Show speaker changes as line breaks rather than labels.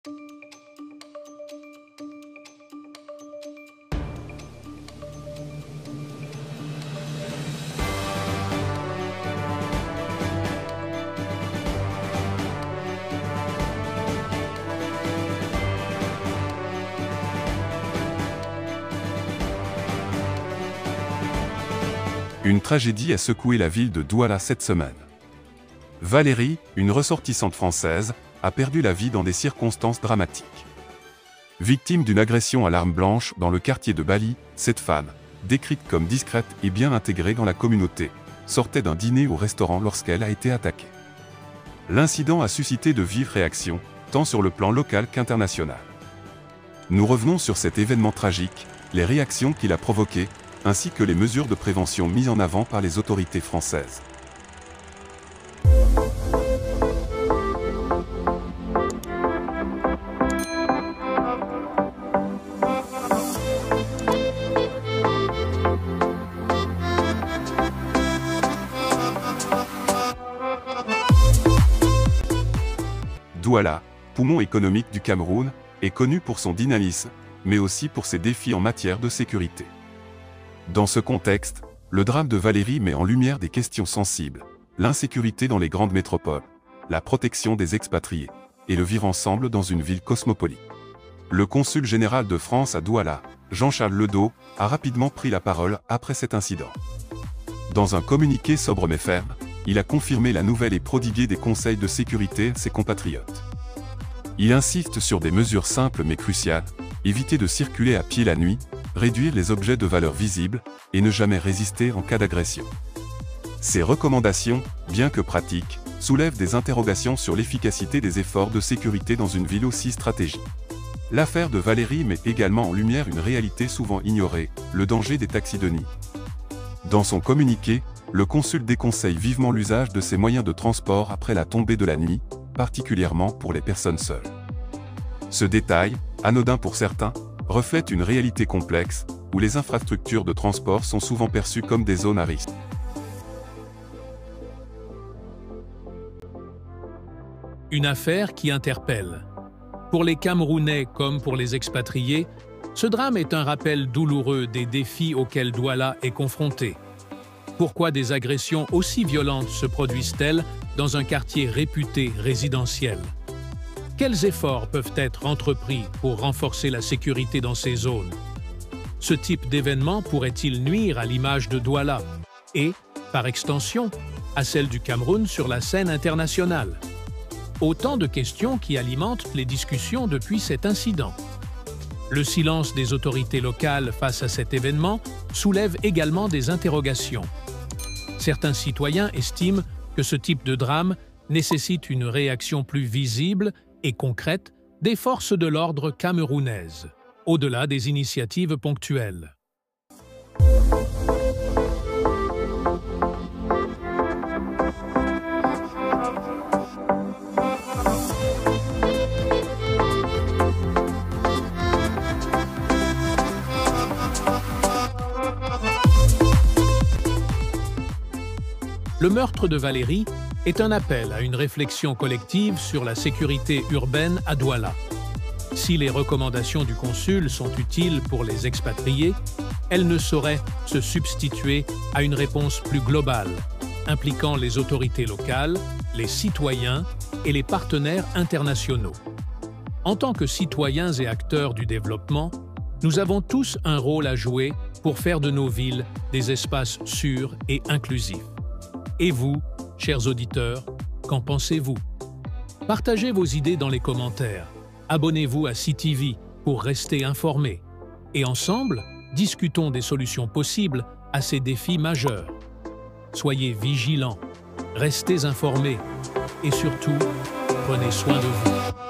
Une tragédie a secoué la ville de Douala cette semaine. Valérie, une ressortissante française, a perdu la vie dans des circonstances dramatiques. Victime d'une agression à l'arme blanche dans le quartier de Bali, cette femme, décrite comme discrète et bien intégrée dans la communauté, sortait d'un dîner au restaurant lorsqu'elle a été attaquée. L'incident a suscité de vives réactions, tant sur le plan local qu'international. Nous revenons sur cet événement tragique, les réactions qu'il a provoquées, ainsi que les mesures de prévention mises en avant par les autorités françaises. Douala, poumon économique du Cameroun, est connu pour son dynamisme, mais aussi pour ses défis en matière de sécurité. Dans ce contexte, le drame de Valérie met en lumière des questions sensibles, l'insécurité dans les grandes métropoles, la protection des expatriés, et le vivre ensemble dans une ville cosmopolite. Le consul général de France à Douala, Jean-Charles Ledos, a rapidement pris la parole après cet incident. Dans un communiqué sobre mais ferme, il a confirmé la nouvelle et prodigué des conseils de sécurité à ses compatriotes. Il insiste sur des mesures simples mais cruciales, éviter de circuler à pied la nuit, réduire les objets de valeur visibles, et ne jamais résister en cas d'agression. Ces recommandations, bien que pratiques, soulèvent des interrogations sur l'efficacité des efforts de sécurité dans une ville aussi stratégique. L'affaire de Valérie met également en lumière une réalité souvent ignorée, le danger des taxis de nuit. Dans son communiqué, le consul déconseille vivement l'usage de ces moyens de transport après la tombée de la nuit, particulièrement pour les personnes seules. Ce détail, anodin pour certains, reflète une réalité complexe, où les infrastructures de transport sont souvent perçues comme des zones à risque.
Une affaire qui interpelle. Pour les Camerounais comme pour les expatriés, ce drame est un rappel douloureux des défis auxquels Douala est confronté. Pourquoi des agressions aussi violentes se produisent-elles dans un quartier réputé résidentiel? Quels efforts peuvent être entrepris pour renforcer la sécurité dans ces zones? Ce type d'événement pourrait-il nuire à l'image de Douala et, par extension, à celle du Cameroun sur la scène internationale? Autant de questions qui alimentent les discussions depuis cet incident. Le silence des autorités locales face à cet événement soulève également des interrogations. Certains citoyens estiment que ce type de drame nécessite une réaction plus visible et concrète des forces de l'ordre camerounaises, au-delà des initiatives ponctuelles. Le meurtre de Valérie est un appel à une réflexion collective sur la sécurité urbaine à Douala. Si les recommandations du consul sont utiles pour les expatriés, elles ne sauraient se substituer à une réponse plus globale, impliquant les autorités locales, les citoyens et les partenaires internationaux. En tant que citoyens et acteurs du développement, nous avons tous un rôle à jouer pour faire de nos villes des espaces sûrs et inclusifs. Et vous, chers auditeurs, qu'en pensez-vous? Partagez vos idées dans les commentaires. Abonnez-vous à CTV pour rester informés. Et ensemble, discutons des solutions possibles à ces défis majeurs. Soyez vigilants, restez informés et surtout, prenez soin de vous.